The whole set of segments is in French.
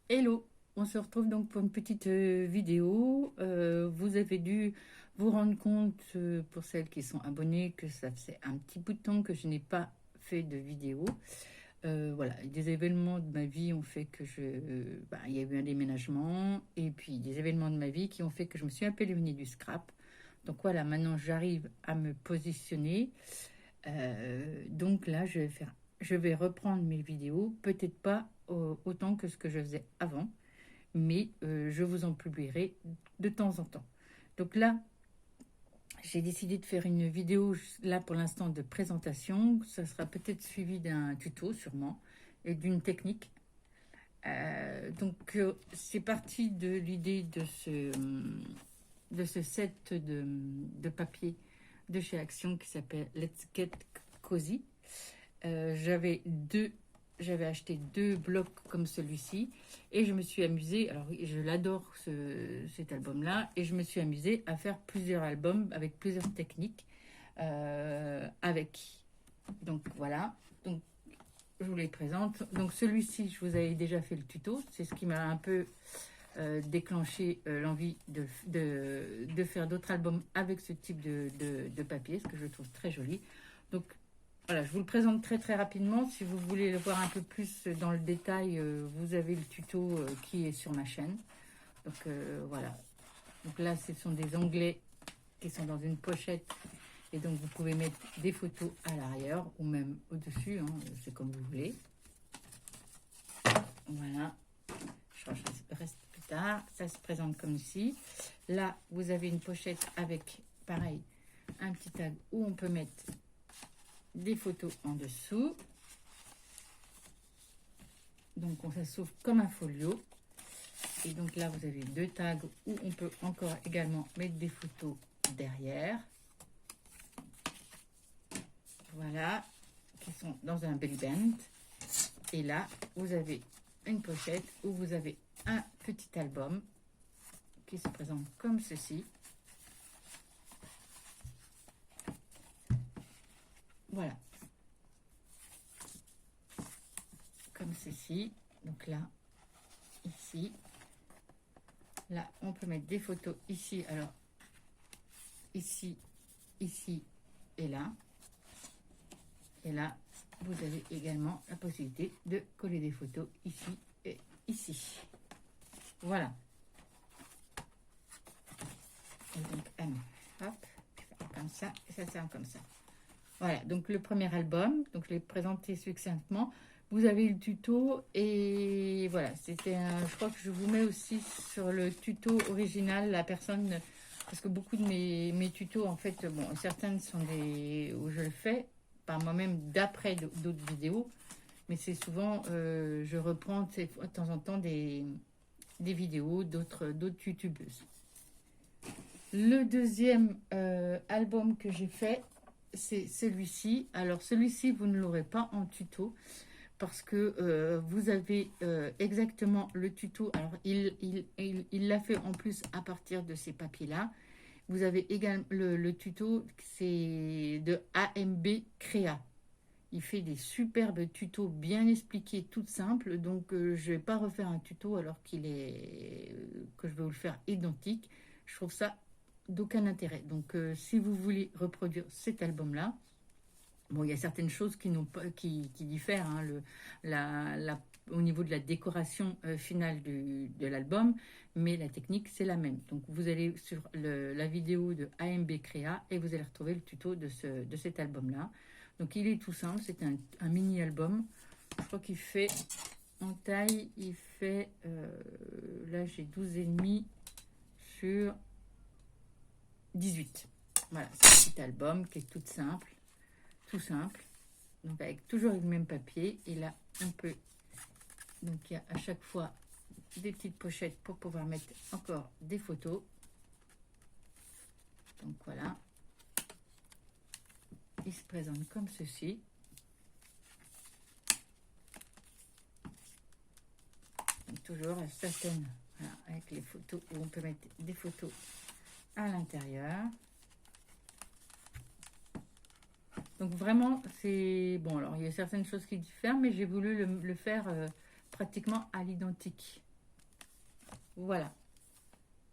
Hello, on se retrouve donc pour une petite vidéo. Vous avez dû vous rendre compte, pour celles qui sont abonnées, que ça faisait un petit bout de temps que je n'ai pas fait de vidéo. Voilà, des événements de ma vie ont fait que il y a eu un déménagement et puis des événements de ma vie qui ont fait que je me suis un peu éloignée du scrap. Donc voilà, maintenant j'arrive à me positionner. Donc là, je vais reprendre mes vidéos, peut-être pas autant que ce que je faisais avant, mais je vous en publierai de temps en temps. Donc là, j'ai décidé de faire une vidéo, là pour l'instant, de présentation. Ça sera peut-être suivi d'un tuto, sûrement, et d'une technique. C'est parti de l'idée de ce set de papier de chez Action qui s'appelle Let's Get Cozy. J'avais j'avais acheté deux blocs comme celui-ci et je me suis amusée, alors je l'adore cet album-là, et je me suis amusée à faire plusieurs albums avec plusieurs techniques avec. Donc voilà, donc je vous les présente. Donc celui-ci, je vous avais déjà fait le tuto, c'est ce qui m'a un peu déclenché l'envie de faire d'autres albums avec ce type de papier, ce que je trouve très joli. Donc voilà, je vous le présente très très rapidement. Si vous voulez le voir un peu plus dans le détail, vous avez le tuto qui est sur ma chaîne. Donc voilà. Donc là, ce sont des onglets qui sont dans une pochette. Et donc vous pouvez mettre des photos à l'arrière ou même au-dessus, hein, c'est comme vous voulez. Voilà. Je changerai le reste plus tard. Ça se présente comme ici. Là, vous avez une pochette avec, pareil, un petit tag où on peut mettre des photos en dessous. Donc ça s'ouvre comme un folio. Et donc là, vous avez deux tags où on peut encore également mettre des photos derrière. Voilà, qui sont dans un belly band. Et là, vous avez une pochette où vous avez un petit album qui se présente comme ceci. Voilà. Comme ceci. Donc là, ici. Là, on peut mettre des photos ici. Alors, ici, ici et là. Et là, vous avez également la possibilité de coller des photos ici et ici. Voilà. Et donc, hop, comme ça, et ça sert comme ça. Voilà, donc le premier album, donc je l'ai présenté succinctement. Vous avez le tuto et voilà, je crois que je vous mets aussi sur le tuto original la personne, parce que beaucoup de mes tutos, en fait, bon, certaines sont des où je le fais par moi-même d'après d'autres vidéos, mais c'est souvent, je reprends de temps en temps des vidéos d'autres youtubeuses. Le deuxième album que j'ai fait, c'est celui-ci. Alors celui-ci, vous ne l'aurez pas en tuto parce que vous avez exactement le tuto. Alors il l'a fait en plus à partir de ces papiers-là. Vous avez également le tuto, c'est de AMB Créa. Il fait des superbes tutos bien expliqués, tout simples. Donc je ne vais pas refaire un tuto alors que je vais vous le faire identique. Je trouve ça d'aucun intérêt. Donc si vous voulez reproduire cet album-là, bon, il y a certaines choses qui diffèrent, hein, au niveau de la décoration finale de l'album, mais la technique, c'est la même. Donc, vous allez sur la vidéo de AMB Créa et vous allez retrouver le tuto de cet album-là. Donc, il est tout simple, c'est un mini-album. Je crois qu'il fait, en taille, il fait, là j'ai 12,5 sur 18. Voilà, c'est un petit album qui est tout simple. Donc avec toujours le même papier. Et là, on peut, donc il y a à chaque fois des petites pochettes pour pouvoir mettre encore des photos. Donc voilà, il se présente comme ceci. Donc toujours certaines, voilà, avec les photos où on peut mettre des photos à l'intérieur. Donc vraiment, c'est bon. Alors il y a certaines choses qui diffèrent, mais j'ai voulu le faire pratiquement à l'identique. Voilà.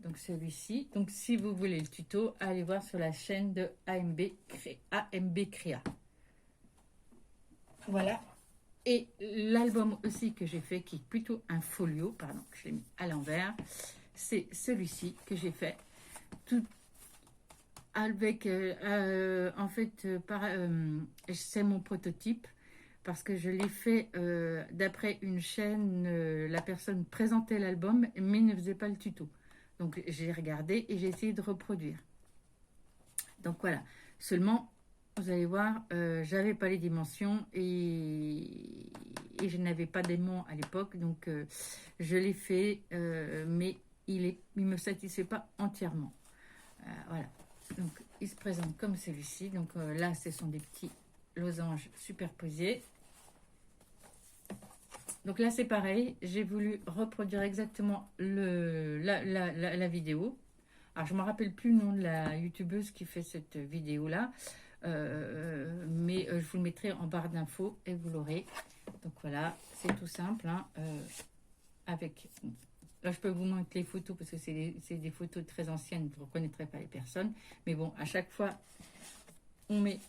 Donc celui-ci. Donc si vous voulez le tuto, allez voir sur la chaîne de AMB Créa. Voilà. Et l'album aussi que j'ai fait, qui est plutôt un folio, pardon, je l'ai mis à l'envers, c'est celui-ci que j'ai fait. Tout avec, en fait, c'est mon prototype, parce que je l'ai fait d'après une chaîne, la personne présentait l'album, mais ne faisait pas le tuto. Donc j'ai regardé et j'ai essayé de reproduire. Donc voilà, seulement, vous allez voir, j'avais pas les dimensions et je n'avais pas d'aimant à l'époque, donc je l'ai fait, mais il me satisfait pas entièrement. Voilà, donc il se présente comme celui-ci. Donc là, ce sont des petits losanges superposés. Donc là, c'est pareil, j'ai voulu reproduire exactement la vidéo. Alors, je ne me rappelle plus le nom de la youtubeuse qui fait cette vidéo-là, mais je vous le mettrai en barre d'infos et vous l'aurez. Donc voilà, c'est tout simple. Hein, avec, là, je peux vous montrer les photos parce que c'est des photos très anciennes, vous ne reconnaîtrez pas les personnes. Mais bon, à chaque fois, on met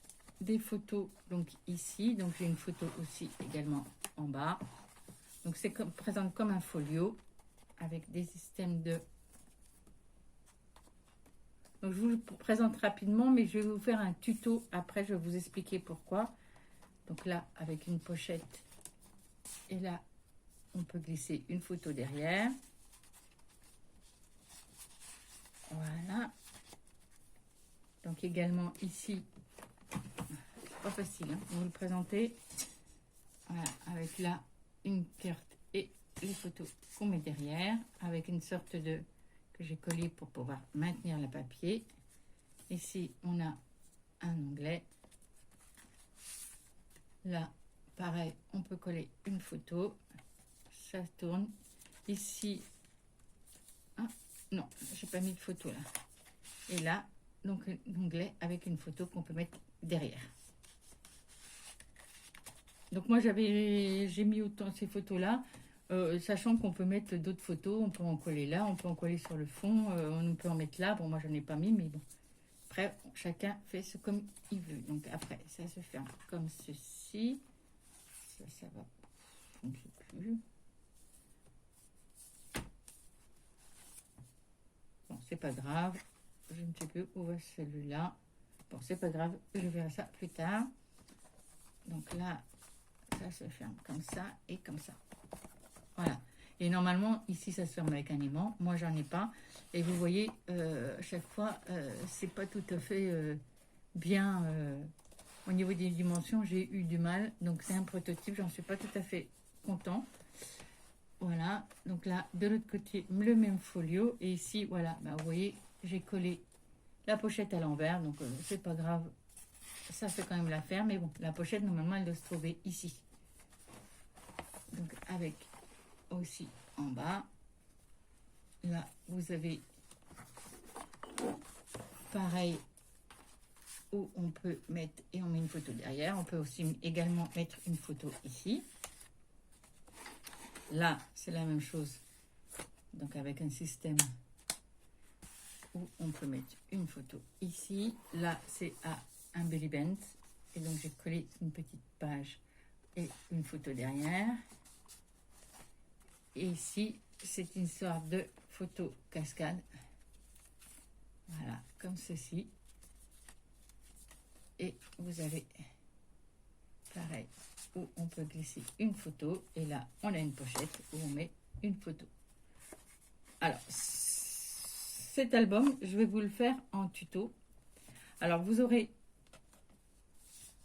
des photos donc ici. Donc j'ai une photo aussi également en bas. Donc c'est présente comme un folio avec des systèmes de... Donc je vous le présente rapidement, mais je vais vous faire un tuto. Après, je vais vous expliquer pourquoi. Donc là, avec une pochette. Et là, on peut glisser une photo derrière. Voilà. Donc également ici, pas facile, hein, vous le présenter. Voilà, avec là une carte et les photos qu'on met derrière, avec une sorte de que j'ai collé pour pouvoir maintenir le papier. Ici, on a un onglet. Là, pareil, on peut coller une photo. Ça tourne. Ici, ah, non, j'ai pas mis de photo là. Et là, donc l'onglet avec une photo qu'on peut mettre derrière. Donc moi j'ai mis autant ces photos là, sachant qu'on peut mettre d'autres photos, on peut en coller là, on peut en coller sur le fond, on peut en mettre là. Bon, moi j'en ai pas mis, mais bon. Après, chacun fait ce comme il veut. Donc après, ça se ferme comme ceci. Ça va fonctionner plus. Bon, c'est pas grave. Je ne sais plus où va celui-là. Bon, c'est pas grave, je verrai ça plus tard. Donc là, ça se ferme comme ça et comme ça. Voilà. Et normalement, ici, ça se ferme avec un aimant. Moi, j'en ai pas. Et vous voyez, chaque fois, c'est pas tout à fait bien. Au niveau des dimensions, j'ai eu du mal. Donc, c'est un prototype. J'en suis pas tout à fait content. Voilà. Donc là, de l'autre côté, le même folio. Et ici, voilà. Bah, vous voyez, j'ai collé la pochette à l'envers. Donc, c'est pas grave. Ça fait quand même la faire. Mais bon, la pochette, normalement, elle doit se trouver ici. Donc, avec aussi en bas. Là, vous avez pareil où on peut mettre et on met une photo derrière. On peut aussi également mettre une photo ici. Là, c'est la même chose. Donc, avec un système où on peut mettre une photo ici. Là, c'est à un belly band. Et donc, j'ai collé une petite page et une photo derrière. Et ici, c'est une sorte de photo cascade. Voilà, comme ceci. Et vous avez pareil, où on peut glisser une photo. Et là, on a une pochette où on met une photo. Alors, cet album, je vais vous le faire en tuto. Alors, vous aurez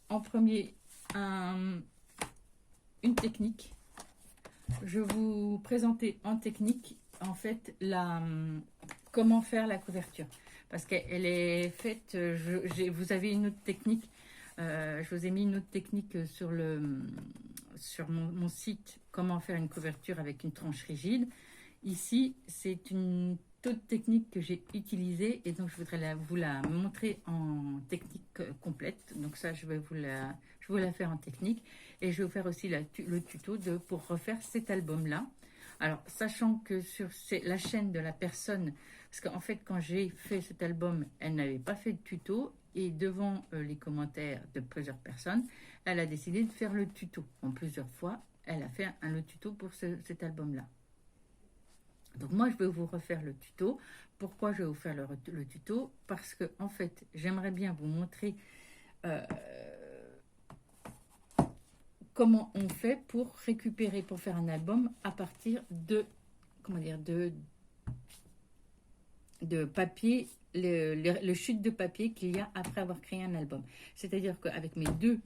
en premier une technique. Je vais vous présenter en technique, en fait, comment faire la couverture. Parce qu'elle est faite, vous avez une autre technique, je vous ai mis une autre technique sur mon site, comment faire une couverture avec une tranche rigide. Ici, c'est une toute technique que j'ai utilisée et donc je voudrais vous la montrer en technique complète. Donc ça, je vais vous la faire en technique et je vais vous faire aussi le tuto pour refaire cet album-là. Alors, sachant que sur la chaîne de la personne, parce qu'en fait, quand j'ai fait cet album, elle n'avait pas fait de tuto, et devant les commentaires de plusieurs personnes, elle a décidé de faire le tuto. En plusieurs fois, elle a fait le tuto pour cet album-là. Donc moi, je vais vous refaire le tuto. Pourquoi je vais vous faire le tuto? Parce que, en fait, j'aimerais bien vous montrer euh, comment on fait pour récupérer, pour faire un album à partir de, comment dire, de papier, le chute de papier qu'il y a après avoir créé un album. C'est-à-dire qu'avec mes 2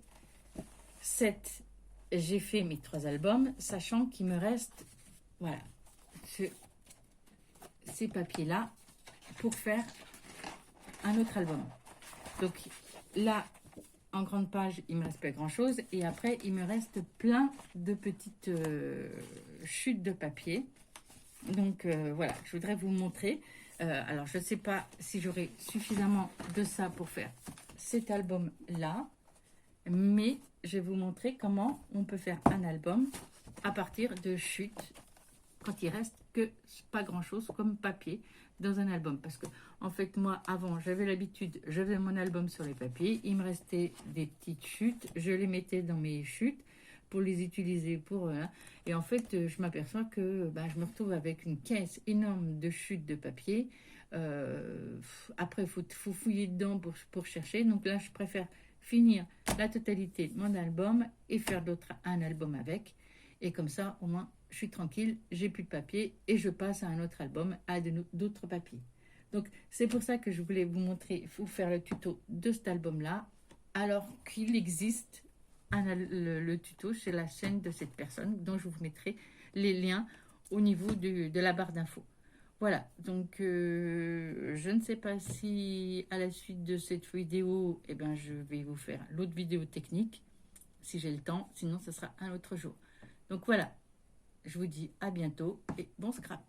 sets, j'ai fait mes 3 albums, sachant qu'il me reste, voilà, ces papiers-là pour faire un autre album. Donc là, en grande page, il me reste pas grand-chose. Et après, il me reste plein de petites chutes de papier. Donc voilà, je voudrais vous montrer. Alors, je ne sais pas si j'aurai suffisamment de ça pour faire cet album-là. Mais je vais vous montrer comment on peut faire un album à partir de chutes quand il reste que pas grand-chose comme papier dans un album. Parce que, en fait, moi, avant, j'avais l'habitude, je faisais mon album sur les papiers, il me restait des petites chutes, je les mettais dans mes chutes pour les utiliser pour... et en fait, je m'aperçois que je me retrouve avec une caisse énorme de chutes de papier. Après, il faut fouiller dedans pour chercher. Donc là, je préfère finir la totalité de mon album et faire un album avec. Et comme ça, au moins, je suis tranquille, j'ai plus de papier et je passe à un autre album, à d'autres papiers. Donc, c'est pour ça que je voulais vous montrer, vous faire le tuto de cet album-là, alors qu'il existe le tuto chez la chaîne de cette personne, dont je vous mettrai les liens au niveau de la barre d'infos. Voilà, donc je ne sais pas si à la suite de cette vidéo, je vais vous faire l'autre vidéo technique, si j'ai le temps, sinon ce sera un autre jour. Donc voilà, je vous dis à bientôt et bon scrap.